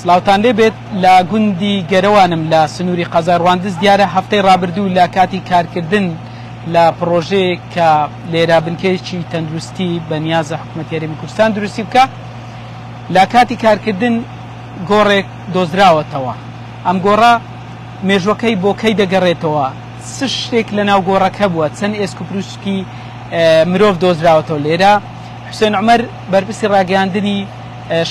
سلااوان لێبێت لە گوندی گەرەوانم لە سنووری قەزاڕواندز دیارە هەفتەی ڕابردوو لە کاتی کارکردن لە پرۆژەیە کە لێرە بنکەیەکی تەندروستی بە نیازە حکوومەت یاریمی کوردستان دروستی بکە لە کاتی کارکردن گۆڕێک دۆزراوەتەوە ئەم گۆڕە مێژوەکەی بۆکەی دەگەڕێتەوە شتێک لە ناو گۆڕەکە بووە چەند ئێسک و پرووسکی مرۆڤ دۆزراوەتەوە لێرە حوسێن عومەر بەرپرسی ڕاگەیاندنی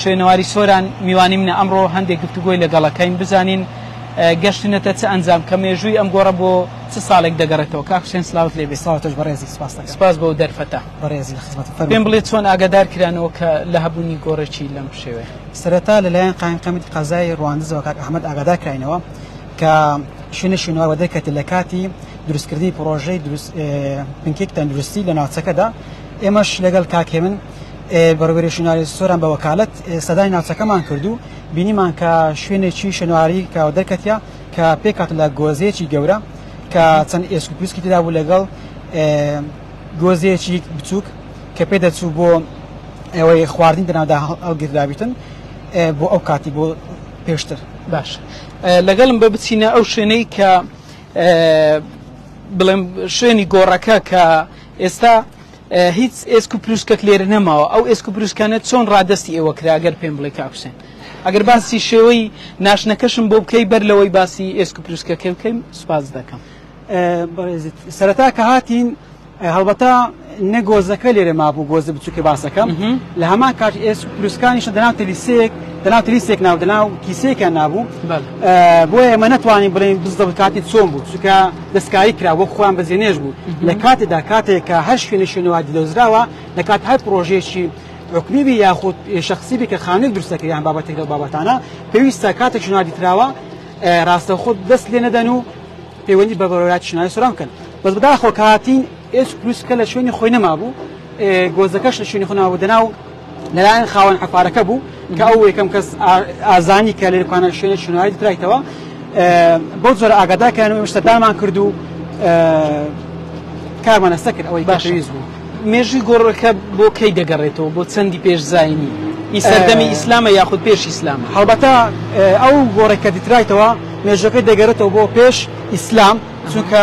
شوێنەواری سۆران میوانی منە ئەمڕۆ هەندێک گفتوگۆی لەگەڵەکەین بزانین گەشتنەتە چ ئەنجام کە مێژووی ئەم گۆڕە بۆ چ ساڵێک دەگەڕێتەوە کاک حوسێن سلااوت لێبێ ساڵتش بەڕێزی سپاس بۆ دەرفەتە بەڕێزی پێم بڵێ چۆن ئاگادار کرانەوە کە لە هەبوونی گۆڕێکی لەم شێوێ سەرەتا لەلایەن قایمقەمیتی قەزای ڕواندزەوە کاک ئەحمەد ئاگادار کراینەوە کە شوێنەوار وەدەکەێت لە کاتی دروستکردنی پرۆژەی بنکێک تەندروستی لە ناوچەکەدا ئێمەش لەگەڵ کاکێمن بەڕێوەبەری شوێنەواری سۆران بە وەکالەت سەدای ناوچەکەمان کردو بینیمان کە شوێنێکی شوێنەواری کە دەرکەتیا کە پێکات لە گۆزەیەکی گەورە کە چەند ئێسک و پرووسکی تێدا بوو لەگەڵ گۆزەیەکی بچووک کە پێدەچوو بۆ ئەوەی خواردن دەناودا هەڵگیردابیتن بۆ ئەو کاتی بۆ پێشتر باش لەگەڵم بە بچینە ئەو شوێنەی کە بڵێم شوێنی گۆڕەکە کە ئێستا هیچ ئێسک و پرووسکەک لێرە نەماوە ئەو ئێسک و پرووسکانە چۆن ڕادستی ئێوە کراگەر پێم بڵێ کاک حوسێن ئەگەر باسی شێوەی ناشنەکەشم بۆ بکەی بەر لەوەی باسی ئێسک و پرووسکەکە بکەیم سوپاس دەکەم سەرەتا کە هاتین هەڵبەتە نەگۆزەکە لێرە مابوو گۆزە بچووکە باسەکەم لە هەمان کات ئێسک و پرووسکانیش دەناو تلیسێک ناو دەناو کیسەیەکیان نابوو بۆیە ئێمە نەتوانین بڵێن بزدە کاتی چۆن بوو چونکە دەستکاری کرا وەک خۆیان بەزێنێژ بوو لە کاتێکدا کاتێک کە هەر شوێنە شوێنەواری دۆزراوە لە کات هەر پرۆژێکی حکومی بی یاخود شخصی بی کە خانوویەک دروستەکە یان بابەتێک لەو بابەتانە پێویستە کاتێک شوێنەواری دراوە ڕاستەوخۆ دەست لێ نەدەن و پەیوەندی بە بەڕێوەبەری شوێنەواری سۆران بکەن بەس بەداخۆ کە هاتین ئێسک و پرووسکە لە شوێنی خۆی نەمابوو گۆزەکەش لە شوێنی خۆی نەمابوو دەناو لەلایەن خاوەن حەفارەکە بوو کە ئەو یەکەم کەس ئازانی کە لێرەکانە شوێنە شوێنەواری دراویتەوە بۆ زۆرە ئاگادارکردن و شتەدارمان کرد و کارمان لەسەر کرد ئەوەی باشویست بوو مێژووی گۆڕەکە بۆ کەی دەگەڕێتەوە بۆ چەندی پێشزاینی سەردەمی ئیسلامە یاخود پێش ئیسلامە هەڵبەتە ئەو گۆڕێکە دیترایتەوە مێژوەکەی دەگەڕێتەوە بۆ پێش ئیسلام چونکە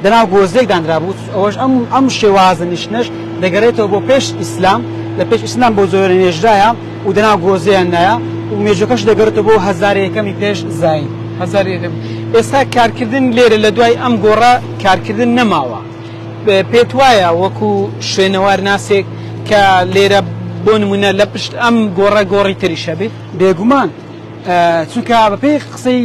دەناو گۆزەیەک دانرا بوو ئەوەش ئەم شێوازە نیشتنەش دەگەڕێتەوە بۆ پێش ئیسلام لە پێش ئیسلام بۆ زۆرە نێژرایە و دەناو گۆزەیان نایە و مێژوەکەش دەگەڕێتەوە بۆ هەزار یەکەمی پێش زاین هەزار یەکەم ئێستا کارکردن لێرە لە دوای ئەم گۆڕە کارکردن نەماوە پێت وایە وەکو شوێنەوار ناسێک کە لێرە بۆ نمونە لە پشت ئەم گۆڕی تریشە بێت بێگومان چونکە بەپێی قسەی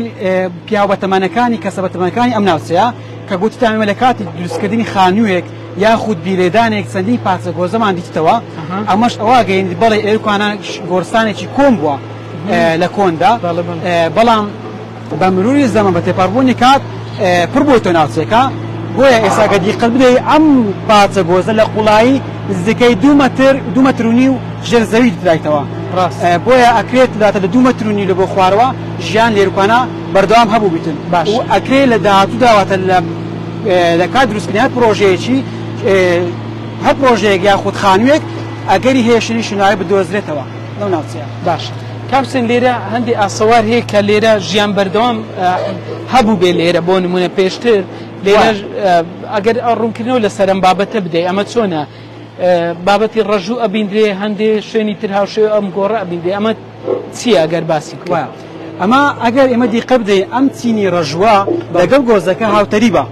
پیاوەتەمانەکانی کەسە بەتەمەنەکانی ئەم ناوچەیە کە گوتیان لە کاتی دروستکردنی خانوویەک یاخود بیرێدانێک چەندی پارچە گۆزەمان دیتەوە ئەمەش ئەوە گەیند بەڵێ ئێرکوانە گۆرستانێکی کۆم بووە لە کۆندا بەڵام بە مروری زەمان بە تێپەڕبوونی کات پڕ بۆتە ناوچەکە بۆیە ئێستا دیقەت بدەی ئەم پارچە گۆزە لە قوڵایی نزیکەی 2 مەتر و نیو ژێر زەوی دراویتەوە بۆیە ئەکرێت لاتە لە 2 مەتر و نیو لە بۆ خوارەوە ژیان لێرکوانە بەردەوام هەبوو بیتن و ئەکرێت لە داهاتووداواتە لە کات دروستکردنی هەر پرۆژەیەکی هەر پرۆژەیەک یاخود خانوویەک ئەگەری هێشتنی شوێنەواری بدۆزرێتەوە لەو ناوچەیە باش کامسن لێرە هەندێک ئاسەوار هەیە کە لێرە ژیان بەردەوام هەبوو بێ لێرە بۆ نمونە پێشتر لێرە ئەگەر ڕوونکردنەوە لە سەرم بابەتە بدەیت ئەمە چۆنە بابەتی ڕەژوو ئەبیندرێ هەندێک شوێنی تر هاوشێ ئەم گۆڕە ئەبیندێ ئەمە چییە ئەگەر باسی کووە ئەمە ئەگەر ئێمە دیقە بدەین ئەم چینی ڕەژوە لەگەڵ گۆزەکە هاوتەری بە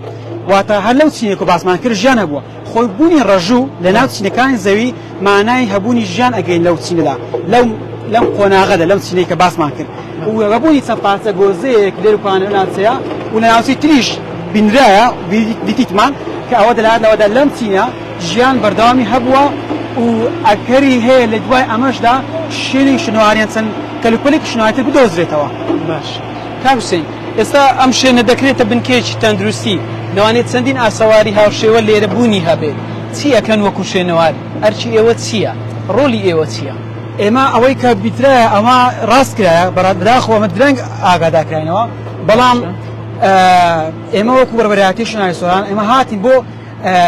واتە هەر لەو چینێک و باسمان کرد ژیان هەبووە خۆی بوونی ڕەژوو لە ناو چینەکانی زەوی مانای هەبوونی ژیان ئەگەین لەو چینەدا لەم قۆناغەدا لەم چینەی کە باسمان کرد و بوونی چەند پارچە گۆزەیەک لێرکوانە ناوچەیە و لە ناوچەی تریش بینرایە دیتیتمان کە ئەوە دەلات لەوەدا لەم چینە ژیان بەردەوامی هەبووە و ئەکەری هەیە لە دوای ئەمەشدا شوێنی شوێنەواریان چەند کەلوپەلێکی شوێنەواری بدۆزرێتەوە باش کاک حوسێن ئێستا ئەم شوێنە دەکرێتە بنکەیەکی تەندروستی لەوانێت چەندین ئاسەواری هاوشێوە لێرە بوونی هەبێت چی ئەکەن وەکو شوێنەواری ئەرچی ئێوە چییە ڕۆلی ئێوە چییە ئێمە ئەوەی کە بیترایە ئەمە ڕاست کرایە بەداخەوە ئەمە درەنگ ئاگادارکراینەوە بەڵام ئێمە وەکو بەربەرایەتی شوێنەواری سۆران ئێمە هاتین بۆ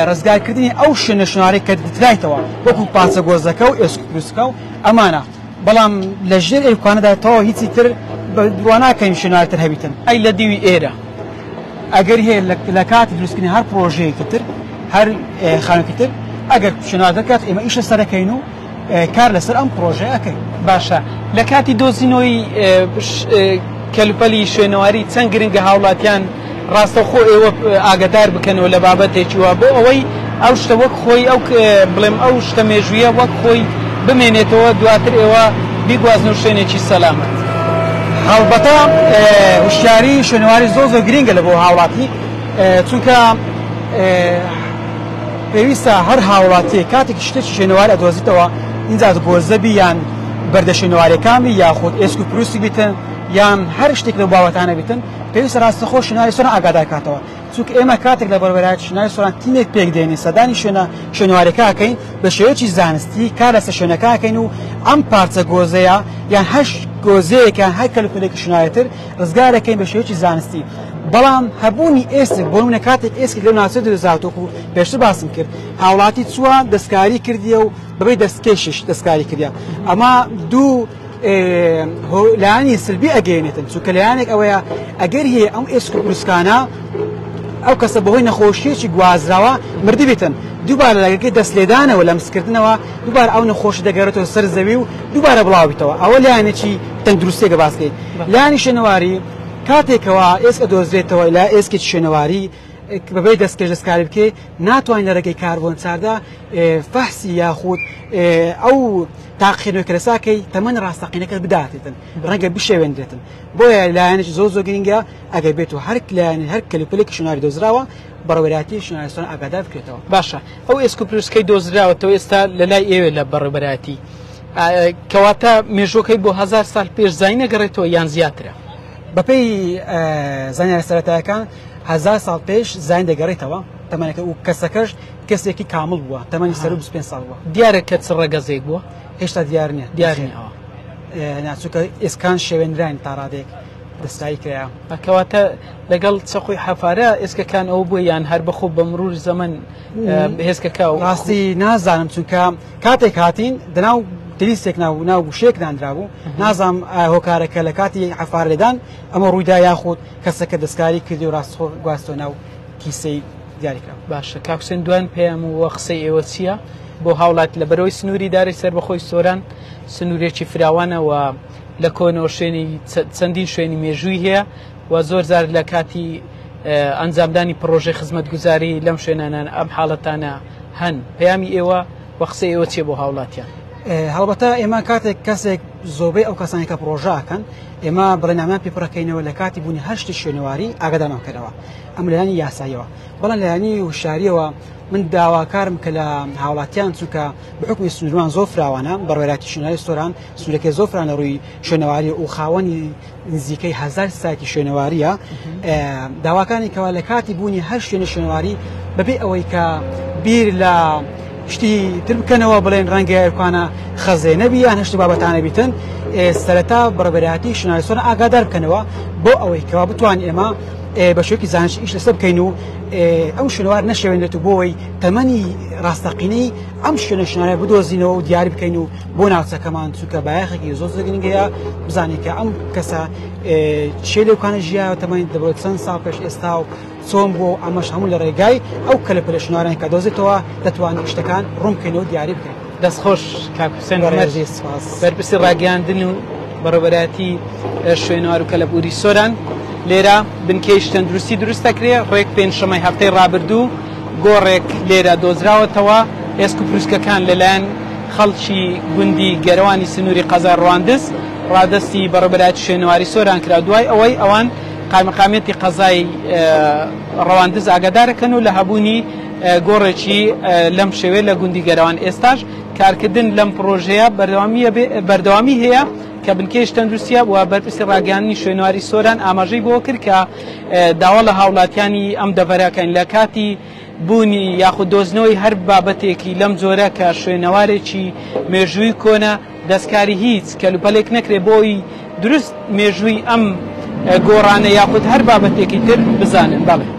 ڕزگارکردنی ئەو شوێنە شوێنەواری کە دیترایتەوە وەکو پارچە گۆزەکە و ئێسک و پرووسکە و ئەمانە بەڵام لە ژێر ئەوکانەدا تەواو هیچی تر دواناکەین شوێنوارتر هەبیتن ئەی لە دیوی ئێرە ئەگەر هەیە لە کاتی دروستکردنی هەر پرۆژەیەکی تر هەر خانوویەکی تر ئەگەر شوێنوار دەکات ئێمە ئیشە سەرەکەین و کار لەسەر ئەم پرۆژەیە ئەەکەین. باشە لە کاتی دۆزینەوەی کەلوپەلی شوێنەواری چەند گرنگە هاوڵاتیان ڕاستەخۆ ئێوە ئاگدار بکەنەوە لە بابەتێکی وە بۆ ئەوەی ئەو شتە وەک خۆی ئەو بڵێم ئەو شتە مێژویە وەک خۆی بمێنێتەوە دواتر ئێوە بیگوازن و شوێنێکی سەلامەت. هەڵبەتە وشیاری شوێنەواری زۆر گرنگە لە بۆ هاوڵاتی چونکە پێویستە هەر هاوڵاتی کاتێکی شتێکی شوێنەواری ئەدۆزیتەوە اینجا گۆزەبی یان بەردە شوێنەوارەکانی یاخود ئێسک و پروسی بیتن یان هەر شتێک لە باوەتانە بیتن پێویستە ڕاستەخۆ شوێنەواری سۆران ئاگادار کاتەوە چونکە ئێمە کاتێک لە بەرەبەرایەتی شوێنەواری سۆران تینێک پێک دێنی سەدانی شوێنەوارەکە ئەکەین بە شێوەیەکی زانستی کار لەسەر شوێنەکە ئەکەین و ئەم پارچە گۆزەیە یان هەشت گۆزەیەکیان هەر کەلوپەلێکی شوێنەوارتر ڕزگارەکەین بە شێوەیەکی زانستی. بەڵام هەبوونی ئێسک بۆ منە کاتێک ئێسکی لەو ناوچە دەزاتۆکو پێشتر باسم کرد هاوڵاتی چووە دەستکاری کردیە و بەبێ دەستکێشش دەستکاری کردیا ئەمە دوو لایانی سلبی ئەگەێنێتن چونکە لایەنێک ئەوەیە ئەگەر هەیە ئەم ئێسک و پروسکانە ئەو کەسە بەهۆی نەخۆشیەکی گوازراوە مردی بێتن دووبارە لەگەکەی دەستلێدانەوە لە مسکردنەوە دووبارە ئەو نەخۆشی دەگەڕێتەوە سەر زەوی و دووبارە بڵاویتەوە ئەوە لایەنێکی تەندروستێکە باسکەین. لایانی شوێنەواری کاتێکەوە ئێسک ئەدۆزرێتەوە لا ئێسکێکی شوێنەواری بەبێ دەستکەش دەستکاری بکێ ناتوانین لە ڕێگەی کاربۆن چاردا فەحسی یاخود ئەو تاقیێنەوەی کەرەساکەی تەمەن ڕاستەقینەکەت بداتێتن ڕەنگە بشێوێنرێتن بۆیە لایەنێکی زۆر گرنگە ئەگەر بێت و هەر لایەن هەر کەلوپەلێکی شوێنەواری دۆزراوە بەڕێوەبەراتی شوێنەواری سۆران ئاگادار بکرێتەوە. باشە ئەو ئێسک و پروسکەی دۆزراوەتەوە ئێستا لە لای ئێوە لە بەڕێوەبەراتی کەواتە مێژوەکەی بۆ 1000 ساڵ پێش زای نەگەڕێتەوە یان زیاترە؟ بەپێی زانیاری سەرەتاییەکان 1000 ساڵ پێش زاین دەگەڕێتەوە تەمەنەکە و کەسەکەش کەسێکی کامل بووە تەمەنی سەر 25 ساڵ بووە. دیارە کە چ ڕێگەزێک بووە هێشتا دیار نییە دیارنیەوە ناچووکە ئێسکان شێوێنراین تا ڕادێک دەستایی کرا ئەکەواتە لەگەڵ چەخۆی حەفارە ئێسکەکان ئەو بووە یان هەر بەخۆ بە مرور زەمن هێزکەکە و ڕاستی نازانم چونکە کاتێک هاتین دەناو دلیستێک ناو گوشەیەک دانرابوو نازام هۆکارەکە لە کاتی حەفارێدان ئەمە ڕوویدا یاخود کەسەکە دەستکاری کردی و ڕاستخۆ گواستۆ ناو کیسەی دیاریکرا. باشە کاکسێن دوان پێیان وە قسەی ئێوە چییە بۆ هاوڵات لە بەرەوەی سنووری داری سەر بەخۆی سۆران سنوورێکی فراوانەوە لە کۆنەوە شوێنی چەندین شوێنی مێژووی هەیە و زۆر زار لە کاتی ئەنجامدانی پرۆژەی خزمەتگوزاری لەم شوێنانان ئەم حاڵەتانە هەن پەیامی ئێوە وە قسەی ئێوە چێ بۆ هاوڵاتیان؟ هەڵبەتە ئێمە کاتێک کەسێک زۆربەی ئەو کەسانێکە پرۆژەکەن ئێمە بڵێنامان پێپڕەکەینەوە لە کاتی بوونی هەر شتی شوێنەواری ئاگادارمانکەرەوە ئەم لایانی یاساییەوە بەڵام لایانی وشاریەوە من داواکارم کە لە هاوڵاتیان چونکە بحکمی سنووروان زۆر فراوانە بەڕێوەبەراتی شوێنەواری سۆران سنوورەکەی زۆر فرانە ڕووی شوێنەواری و خاوەنی نزیکەی 1000 سایتی شوێنەواریە داواکانی کەوا لە کاتی بوونی هەر شوێنە شوێنەواری بەبێ ئەوەی کە بیر لە شتی تر بکەنەوە بڵێن ڕەنگە ئەوکانە خەزێ نەبی یان هەشتی بابەتانە بیتن سەرەتا بەڕێوەبەراتی شوێنەواری سۆران ئاگادار بکەنەوە بۆ ئەوەی کەوا بتوانین ئێمە بە شێوەیەکی زانش ئیش لەسەر بکەین و ئەو شوێنەوار نەشێوێنێت و بۆەوەی تەمەنی ڕاستەقینەی ئەم شوێنە شوێنەواری بدۆزینەوە و دیاری بکەین و بۆ ناوچەکەمان چونکە بایەخێکی زۆر گرنگەیە بزانێت کە ئەم کەسە چێ لەوکانە ژیاوە تەمەنی دەبێت چەند ساڵ پێش ئێستا و چۆن بۆ ئەمەش هەموو لە ڕێگای ئەو کەلوپەلە شوێنەواران کە دۆزێتەوە دەتوانین شتەکان ڕوون بکەینەوە دیاری بکەین. دەستخۆش کاکوسێن بەرپرسی ڕاگەیاندن و بەڕێوەبەراتی شوێنەوار و کەلەپوری سۆران لێرە بنکەی تەندروستی دروست دەکرێ ڕێک پێنجشەمەی هەفتەی ڕابردوو گۆڕێک لێرە دۆزراوەتەوە ئێسک و پروسکەکان لەلایەن خەڵکی گوندی گەرەوانی سنووری قەزار ڕواندز ڕادستی بەڕێوەبەراتی شوێنەواری سۆران کرا دوای ئەوەی ئەوان قایمەقامەتی قەزای ڕەواندز ئاگادارەکەن و لە هەبوونی گۆڕێکی لەم شێوێ لە گوندی گەرەوان ئێستاش کارکردن لەم پرۆژەیە بەردەوامی هەیە کە بنکەی تەندروستیە و بەرپرسی ڕاگەیاندنی شوێنەواری سۆران ئاماژەی بۆ کرد کە داوا لە هاوڵاتیانی ئەم دەڤەرەکەن لە کاتی بوونی یاخود دۆزنەوەی هەر بابەتێکی لەم جۆرە کە شوێنەوارێکی مێژووی کۆنە دەستکاری هیچ کەلوپەلێک نەکرێ بۆی دروست مێژووی ئەم گۆڕانە یاخود هەر بابەتێکی تر بزانن. بەڵێ